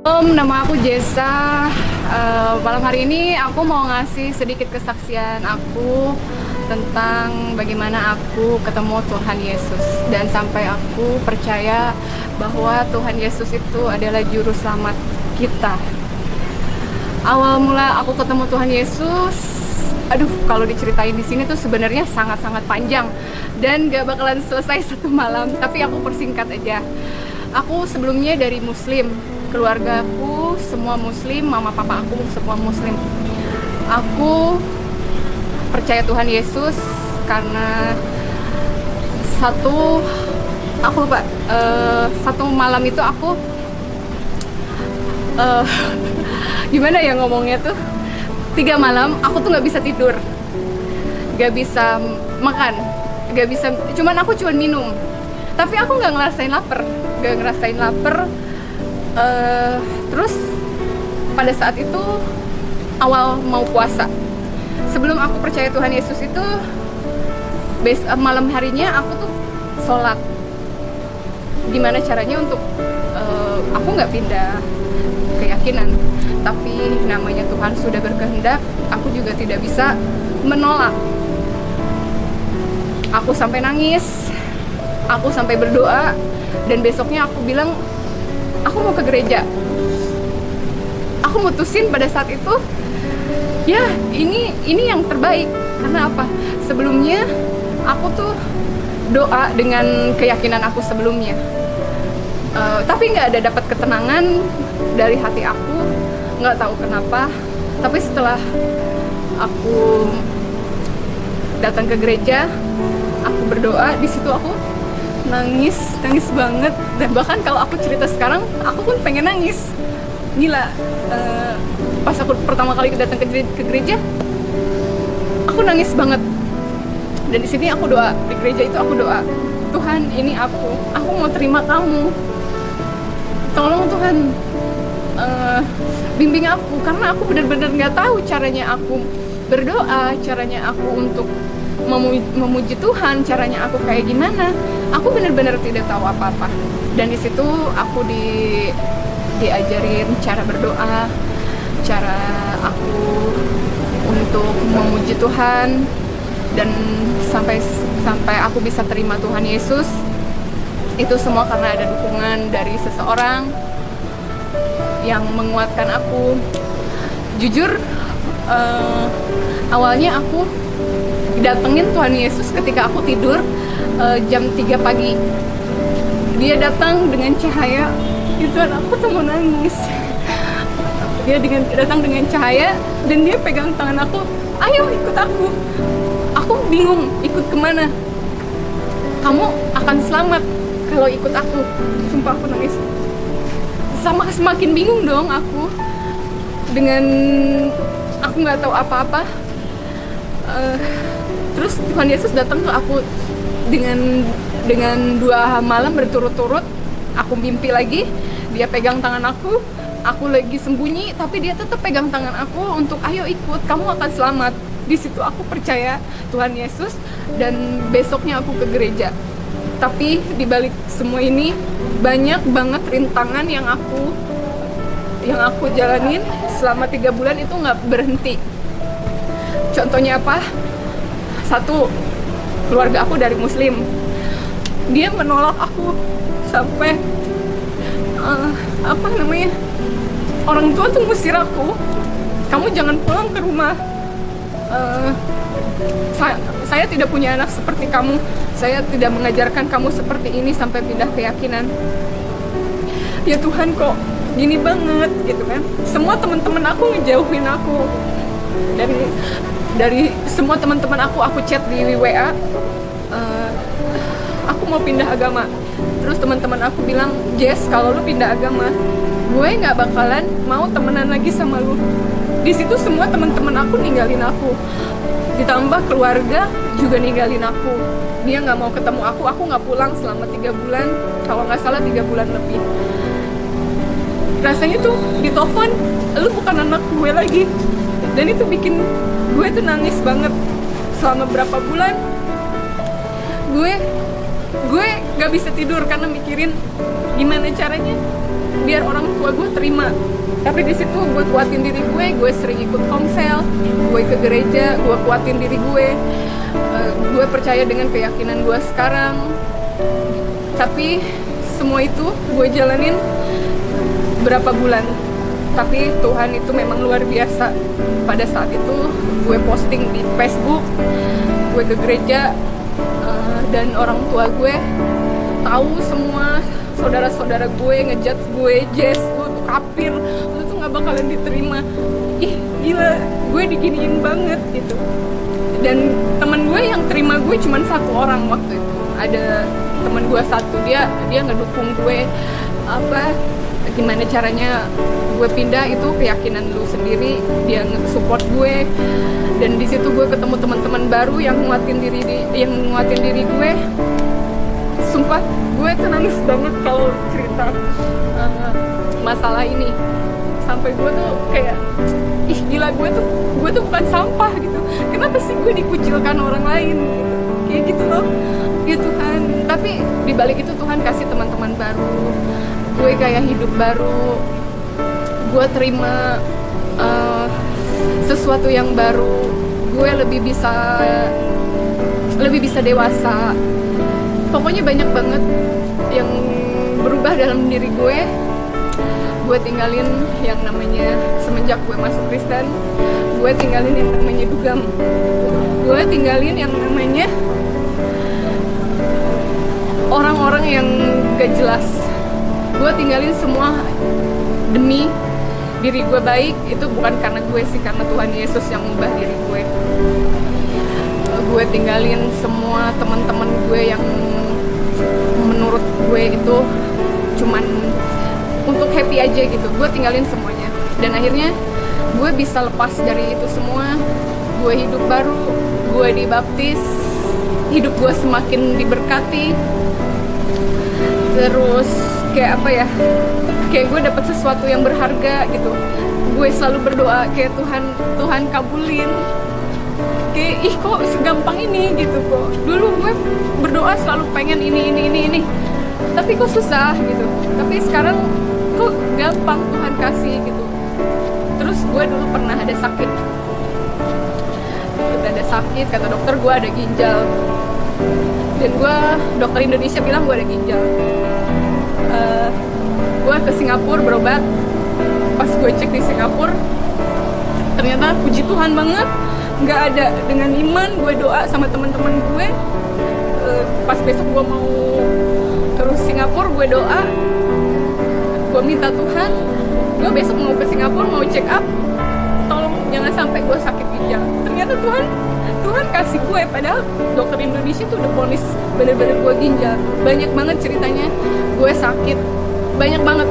Nama aku Jessa. Malam hari ini aku mau ngasih sedikit kesaksian aku tentang bagaimana aku ketemu Tuhan Yesus dan sampai aku percaya bahwa Tuhan Yesus itu adalah juru selamat kita. Awal mula aku ketemu Tuhan Yesus, kalau diceritain di sini tuh sebenarnya sangat-sangat panjang dan gak bakalan selesai satu malam, tapi aku persingkat aja. Aku sebelumnya dari Muslim, keluargaku semua Muslim, mama papa aku semua Muslim. Aku percaya Tuhan Yesus karena satu malam itu aku gimana ya ngomongnya tuh, 3 malam aku tuh nggak bisa tidur, nggak bisa makan, aku cuman minum, tapi aku nggak ngerasain lapar. Terus pada saat itu awal mau puasa, sebelum aku percaya Tuhan Yesus itu malam harinya aku tuh sholat. Gimana caranya untuk aku nggak pindah keyakinan, tapi namanya Tuhan sudah berkehendak, aku juga tidak bisa menolak. Aku sampai nangis, aku sampai berdoa, dan besoknya aku bilang aku mau ke gereja. Aku mutusin pada saat itu, ya ini yang terbaik. Karena apa? Sebelumnya aku tuh doa dengan keyakinan aku sebelumnya, tapi nggak ada dapat ketenangan dari hati aku, nggak tahu kenapa. Tapi setelah aku datang ke gereja, aku berdoa, di situ aku nangis banget. Dan bahkan kalau aku cerita sekarang, aku pun pengen nangis. Gila, pas aku pertama kali datang ke gereja, aku nangis banget. Dan di sini aku doa, di gereja itu aku doa, Tuhan, ini aku mau terima kamu. Tolong Tuhan, bimbing aku, karena aku benar-benar nggak tahu caranya aku berdoa, caranya aku untuk memuji Tuhan, caranya aku kayak gimana. Aku benar-benar tidak tahu apa-apa. Dan di situ aku diajarin cara berdoa, cara aku untuk memuji Tuhan, dan sampai aku bisa terima Tuhan Yesus. Itu semua karena ada dukungan dari seseorang yang menguatkan aku. Jujur, awalnya aku datengin Tuhan Yesus ketika aku tidur, jam 3 pagi. Dia datang dengan cahaya, itu aku tuh mau nangis. Dia datang dengan cahaya, dan dia pegang tangan aku, ayo ikut aku. Aku bingung ikut kemana. Kamu akan selamat kalau ikut aku. Sumpah aku nangis. Semakin bingung dong aku, dengan aku nggak tahu apa-apa. Terus Tuhan Yesus datang ke aku dengan 2 malam berturut-turut. Aku mimpi lagi, dia pegang tangan aku lagi sembunyi, tapi dia tetap pegang tangan aku untuk ayo ikut, kamu akan selamat. Di situ aku percaya Tuhan Yesus, dan besoknya aku ke gereja. Tapi di balik semua ini banyak banget rintangan yang aku jalanin selama 3 bulan itu nggak berhenti. Contohnya apa? 1, keluarga aku dari Muslim, dia menolak aku sampai orang tua tuh ngusir aku, kamu jangan pulang ke rumah. Saya tidak punya anak seperti kamu, saya tidak mengajarkan kamu seperti ini sampai pindah keyakinan. Ya Tuhan, kok gini banget gitu kan. Semua teman-teman aku ngejauhin aku dari semua teman-teman aku chat di WA, aku mau pindah agama. Terus teman-teman aku bilang, Jess, kalau lu pindah agama, gue nggak bakalan mau temenan lagi sama lu. Di situ semua teman-teman aku ninggalin aku, ditambah keluarga juga ninggalin aku. Dia nggak mau ketemu aku nggak pulang selama 3 bulan, kalau nggak salah 3 bulan lebih. Rasanya tuh di telepon, lu bukan anak gue lagi. Dan itu bikin gue tuh nangis banget. Selama berapa bulan gue nggak bisa tidur karena mikirin gimana caranya biar orang tua gue terima. Tapi di situ gue kuatin diri gue sering ikut komsel, gue ke gereja, gue kuatin diri gue percaya dengan keyakinan gue sekarang. Tapi semua itu gue jalanin berapa bulan. Tapi Tuhan itu memang luar biasa. Pada saat itu gue posting di Facebook, gue ke gereja, dan orang tua gue tahu semua. Saudara-saudara gue ngejudge gue, Jess, lu tuh kafir, lu tuh gak bakalan diterima. Ih gila, gue diginiin banget gitu. Dan teman gue yang terima gue cuma satu orang waktu itu. Ada teman gue satu, dia ngedukung gue, gimana caranya gue pindah, itu keyakinan lu sendiri. Dia nge-support gue, dan di situ gue ketemu teman-teman baru yang nguatin diri gue. Sumpah gue tuh nangis banget kalau cerita masalah ini. Sampai gue tuh kayak, ih gila, gue tuh bukan sampah gitu. Kenapa sih gue dikucilkan orang lain gitu? Kayak gitu loh. Ya Tuhan, tapi dibalik itu Tuhan kasih teman-teman baru, gue kayak hidup baru, gue terima sesuatu yang baru, gue lebih bisa dewasa. Pokoknya banyak banget yang berubah dalam diri gue. Gue tinggalin yang namanya, semenjak gue masuk Kristen, gue tinggalin yang namanya dugem, gue tinggalin yang namanya orang-orang yang gak jelas. Gue tinggalin semua demi diri gue baik. Itu bukan karena gue sih, karena Tuhan Yesus yang mengubah diri gue. Gue tinggalin semua teman-teman gue yang menurut gue itu cuman untuk happy aja gitu. Gue tinggalin semuanya, dan akhirnya gue bisa lepas dari itu semua. Gue hidup baru, gue dibaptis, hidup gue semakin diberkati. Terus kayak apa ya, kayak gue dapet sesuatu yang berharga gitu. Gue selalu berdoa kayak Tuhan kabulin. Kayak ih kok segampang ini gitu kok. Dulu gue berdoa selalu pengen ini, tapi kok susah gitu. Tapi sekarang kok gampang Tuhan kasih gitu. Terus gue dulu pernah ada sakit, kata dokter gue ada ginjal. Dan dokter Indonesia bilang gue ada ginjal. Gue ke Singapura berobat. Pas gue cek di Singapura, ternyata puji Tuhan banget, nggak ada. Dengan iman gue doa sama teman-teman gue. Pas besok gue mau terus Singapura, gue doa, gue minta Tuhan, gue besok mau ke Singapura, mau check up, tolong jangan sampai gue sakit ginjal. Ternyata Tuhan kasih gue, padahal dokter Indonesia tuh udah vonis bener-bener gue ginjal. Banyak banget ceritanya, gue sakit, banyak banget.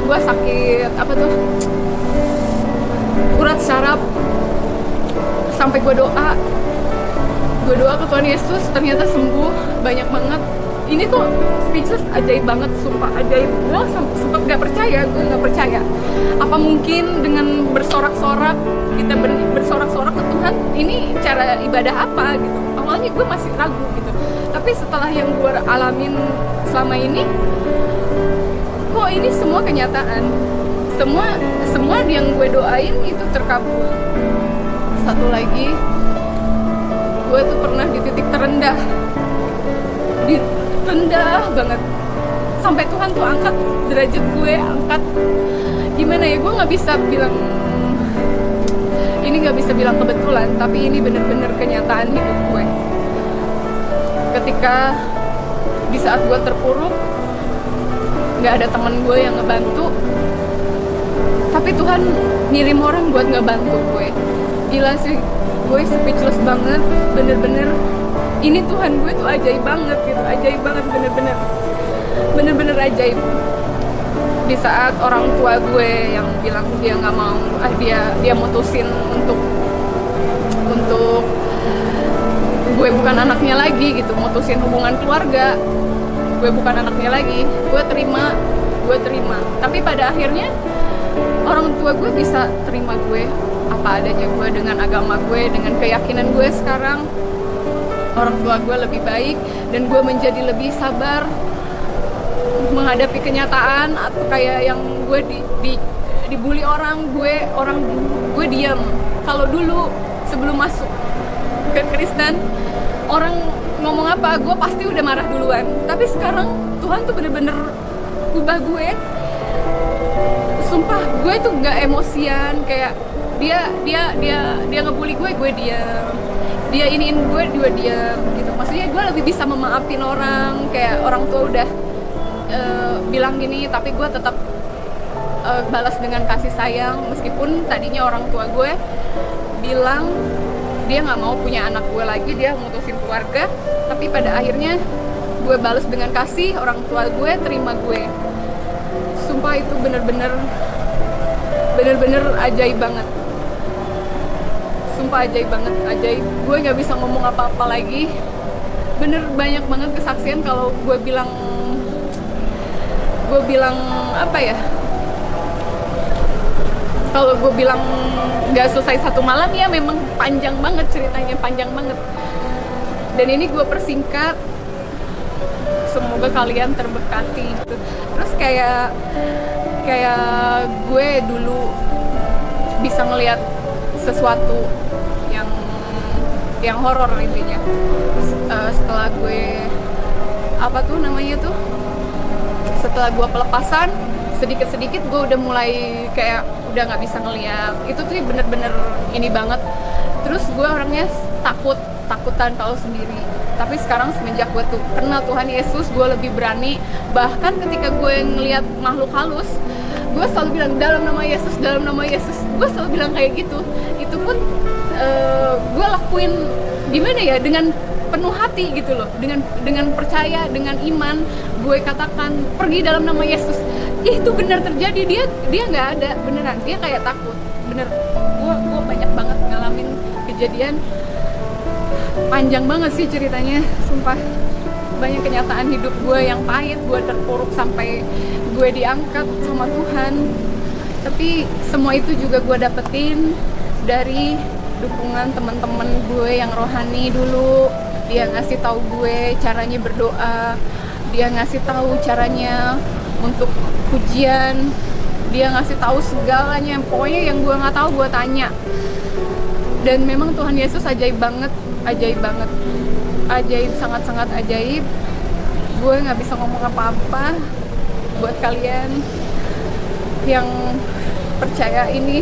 Gue sakit urat saraf, sampai gue doa ke Tuhan Yesus, ternyata sembuh. Banyak banget. Ini tuh speechless, ajaib banget, sumpah ajaib. Gue sempat gak percaya, apa mungkin dengan bersorak-sorak, kita bersorak-sorak ke Tuhan, ini cara ibadah apa gitu. Awalnya gue masih ragu gitu, tapi setelah yang gue alamin selama ini, kok ini semua kenyataan. Semua yang gue doain itu terkabul. Satu lagi, gue tuh pernah di titik terendah banget, sampai Tuhan tuh angkat derajat gue, gimana ya, gue nggak bisa bilang kebetulan, tapi ini bener-bener kenyataan hidup gue. Ketika di saat gue terpuruk, nggak ada teman gue yang ngebantu, tapi Tuhan ngirim orang buat ngebantu gue. Gila sih, gue speechless banget, bener-bener. Ini Tuhan gue tuh ajaib banget gitu, ajaib banget, bener-bener ajaib. Di saat orang tua gue yang bilang dia nggak mau, dia mutusin untuk gue bukan anaknya lagi gitu, mutusin hubungan keluarga, gue bukan anaknya lagi, gue terima. Tapi pada akhirnya orang tua gue bisa terima gue apa adanya gue, dengan agama gue, dengan keyakinan gue sekarang. Orang tua gue lebih baik, dan gue menjadi lebih sabar. menghadapi kenyataan, atau kayak yang gue dibully orang, gue diam. Kalau dulu sebelum masuk ke Kristen, orang ngomong apa, gue pasti udah marah duluan. Tapi sekarang Tuhan tuh bener-bener ubah gue. Sumpah, gue tuh nggak emosian. Kayak dia ngebully gue diam. Dia iniin gue diam gitu. Maksudnya gue lebih bisa memaafin orang. Kayak orang tua udah bilang gini, tapi gue tetap balas dengan kasih sayang. Meskipun tadinya orang tua gue bilang dia nggak mau punya anak gue lagi, dia mutusin keluarga, tapi pada akhirnya gue balas dengan kasih. Orang tua gue terima gue. Sumpah itu bener-bener ajaib banget. Sumpah ajaib banget, ajaib. Gue nggak bisa ngomong apa-apa lagi. Bener banyak banget kesaksian. Kalau gue bilang apa ya, kalau gue bilang nggak selesai satu malam, ya memang panjang banget ceritanya, panjang banget. Dan ini gue persingkat. Semoga kalian terberkati. Terus kayak gue dulu bisa ngelihat sesuatu yang horor intinya. Setelah gue setelah gue pelepasan, sedikit-sedikit gue udah mulai kayak udah nggak bisa ngeliat. Itu tuh bener-bener ini banget. Terus gue orangnya takutan kalau sendiri. Tapi sekarang semenjak gue tuh kenal Tuhan Yesus, gue lebih berani. Bahkan ketika gue ngeliat makhluk halus, gue selalu bilang dalam nama Yesus, dalam nama Yesus. Gue selalu bilang kayak gitu. Itu pun gue lakuin gimana ya, dengan penuh hati gitu loh, dengan percaya, dengan iman. Gue katakan pergi dalam nama Yesus. Itu benar terjadi. Dia nggak ada, beneran. Dia kayak takut, bener. Gue banyak banget ngalamin kejadian. Panjang banget sih ceritanya, sumpah. Banyak kenyataan hidup gue yang pahit. Gue terpuruk sampai gue diangkat sama Tuhan. Tapi semua itu juga gue dapetin dari dukungan teman-teman gue yang rohani dulu. Dia ngasih tahu gue caranya berdoa, dia ngasih tahu caranya untuk pujian, dia ngasih tahu segalanya. Pokoknya yang gue nggak tahu gue tanya. Dan memang Tuhan Yesus ajaib banget, ajaib, sangat-sangat ajaib. Gue nggak bisa ngomong apa-apa. Buat kalian yang percaya ini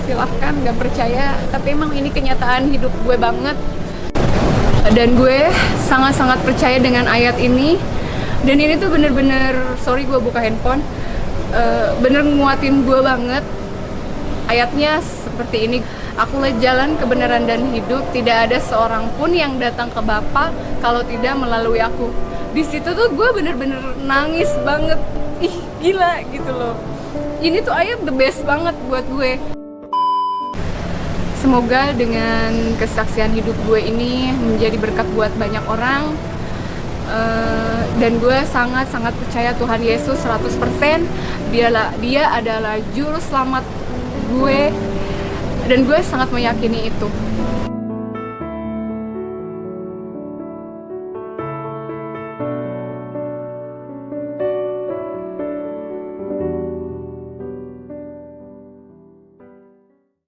silahkan, nggak percaya, tapi emang ini kenyataan hidup gue banget. Dan gue sangat-sangat percaya dengan ayat ini. Dan ini tuh bener-bener, sorry gue buka handphone, bener nguatin gue banget. Ayatnya seperti ini: akulah jalan, kebenaran, dan hidup. Tidak ada seorang pun yang datang ke Bapa kalau tidak melalui aku. Di situ tuh gue bener-bener nangis banget. Ih, gila gitu loh. Ini tuh ayat the best banget buat gue. Semoga dengan kesaksian hidup gue ini menjadi berkat buat banyak orang. Dan gue sangat-sangat percaya Tuhan Yesus 100%. Dia adalah juru selamat gue. Dan gue sangat meyakini itu.